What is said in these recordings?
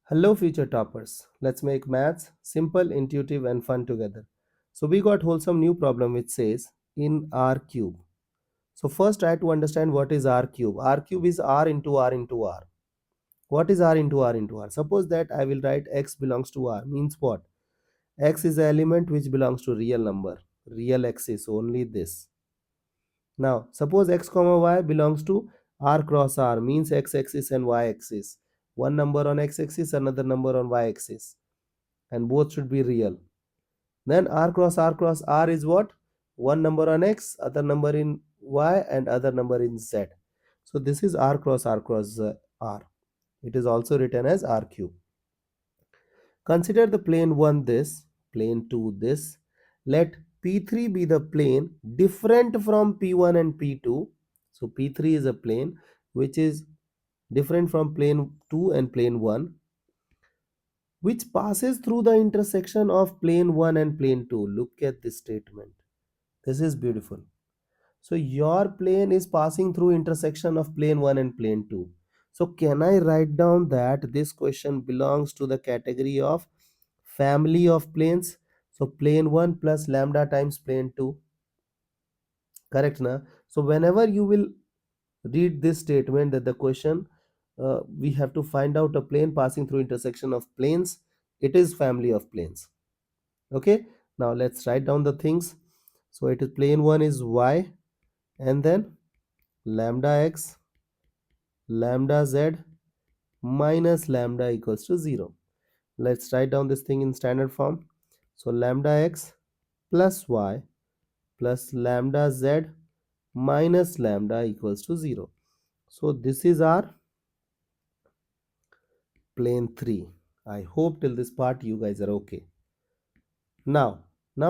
Hello future toppers. Let's make maths simple, intuitive and fun together. So we got wholesome new problem which says in R cube. So first try to understand what is R cube. R cube is R into R into R. What is R into R into R? Suppose that I will write X belongs to R means what? X is the element which belongs to real number. Real X is only this. Now suppose X comma Y belongs to R cross R means X axis and Y axis. One number on X axis, another number on Y axis, and both should be real. Then R cross R is what? One number on X, other number in Y and other number in Z. So this is R cross R. It is also written as R cube. Consider the plane 1 this, plane 2 this. Let P3 be the plane different from P1 and P2. So P3 is a plane which is different from plane 2 and plane 1, which passes through the intersection of plane 1 and plane 2. Look at this statement. This is beautiful. So your plane is passing through intersection of plane 1 and plane 2. So can I write down that this question belongs to the category of family of planes? So plane 1 plus lambda times plane 2. Correct na? So whenever you will read this statement that the question we have to find out a plane passing through intersection of planes, it is family of planes. Okay, now let's write down the things. So it is plane 1 is y, and then lambda x lambda z minus lambda equals to 0. Let's write down this thing in standard form. So lambda x plus y plus lambda z minus lambda equals to 0. So this is our plane 3. I hope till this part you guys are okay. Now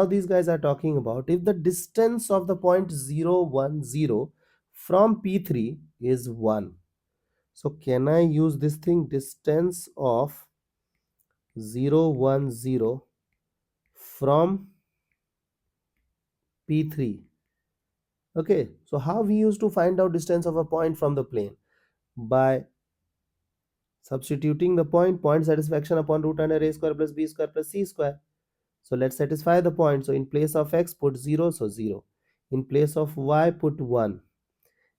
these guys are talking about if the distance of the point 0, 1, 0 from P3 is 1. So can I use this thing, distance of 0, 1, 0 from P3? Okay, so how we used to find out distance of a point from the plane? By substituting the point satisfaction upon root under a square plus b square plus c square. So let's satisfy the point. So in place of x put 0, so 0. In place of y put 1.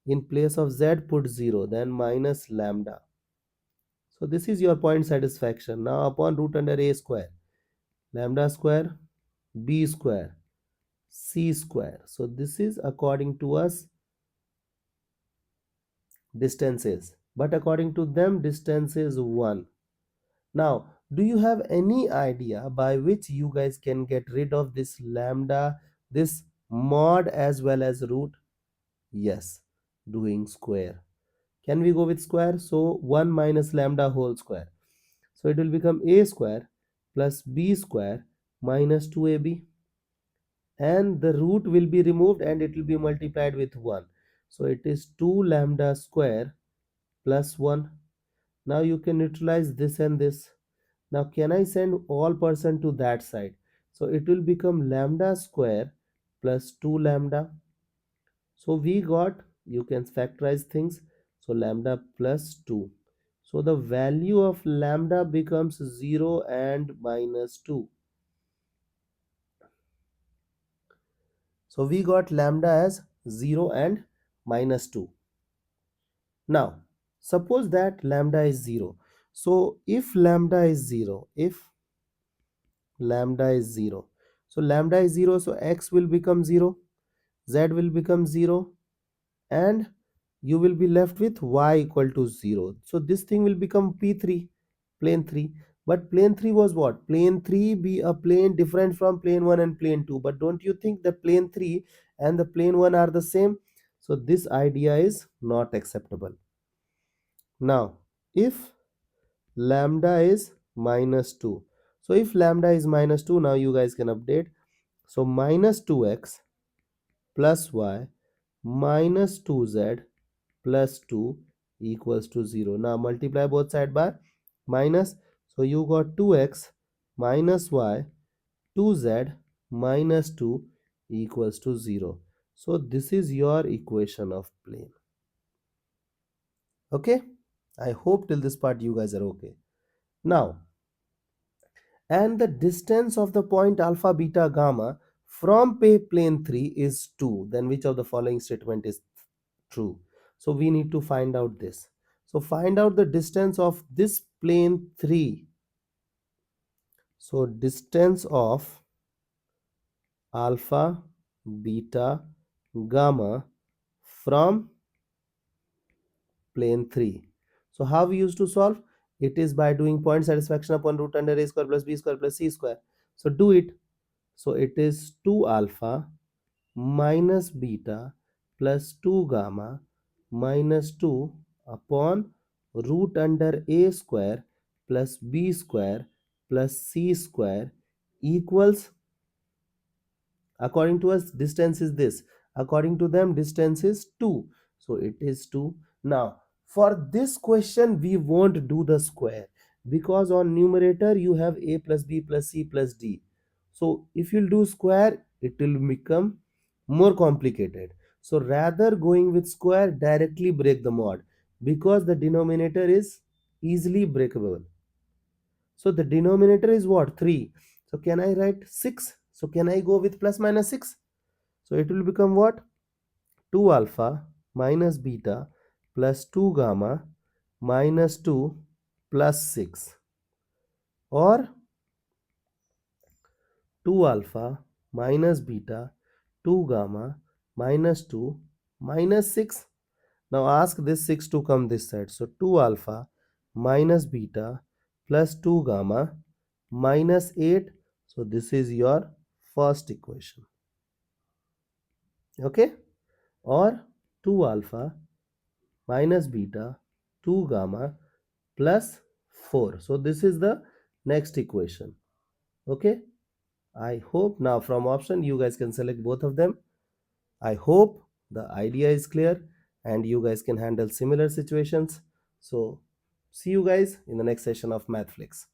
In place of z put 0, then minus lambda. So this is your point satisfaction. Now upon root under a square, lambda square, b square, c square. So this is according to us distances, but according to them distance is 1. Now do you have any idea by which you guys can get rid of this lambda, this mod as well as root? Yes, doing square. Can we go with square? So 1 minus lambda whole square. So it will become a square plus b square minus 2ab, and the root will be removed and it will be multiplied with 1. So it is 2 lambda square plus 1. Now you can neutralize this and this. Now can I send all percent to that side? So it will become lambda square plus 2 lambda. So we got, you can factorize things. So lambda plus 2. So the value of lambda becomes 0 and minus 2. So we got lambda as 0 and minus 2. Now suppose that lambda is 0. So if lambda is 0, if lambda is 0, so lambda is 0, so x will become 0, z will become 0, and you will be left with y equal to 0. So this thing will become P3, plane 3. But plane 3 was what? Plane 3 be a plane different from plane 1 and plane 2. But don't you think the plane 3 and the plane 1 are the same? So this idea is not acceptable. Now if lambda is minus 2. So if lambda is minus 2, now you guys can update. So minus 2x plus y minus 2z plus 2 equals to 0. Now multiply both sides by minus. So you got 2x minus y 2z minus 2 equals to 0. So this is your equation of plane. Okay, I hope till this part you guys are okay. Now, and the distance of the point alpha, beta, gamma from plane 3 is 2, then which of the following statement is true? So we need to find out this. So find out the distance of this plane 3. So distance of alpha, beta, gamma from plane 3. So how we used to solve? It is by doing point satisfaction upon root under a square plus b square plus c square. So do it. So it is 2 alpha minus beta plus 2 gamma minus 2 upon root under a square plus b square plus c square equals, according to us distance is this, according to them distance is 2, so it is 2. Now for this question we won't do the square, because on numerator you have a plus b plus c plus d. So if you'll do square it will become more complicated. So rather going with square, directly break the mod, because the denominator is easily breakable. So the denominator is what? 3. So can I write 6? So can I go with plus minus 6? So it will become what? 2 alpha minus beta plus 2 gamma minus 2 plus 6, or 2 alpha minus beta 2 gamma minus 2 minus 6. Now ask this 6 to come this side. So 2 alpha minus beta plus 2 gamma minus 8. So this is your first equation. Okay? Or 2 alpha minus beta 2 gamma plus 4. So this is the next equation. Okay? I hope now from option you guys can select both of them. I hope the idea is clear and you guys can handle similar situations. So see you guys in the next session of MathFlix.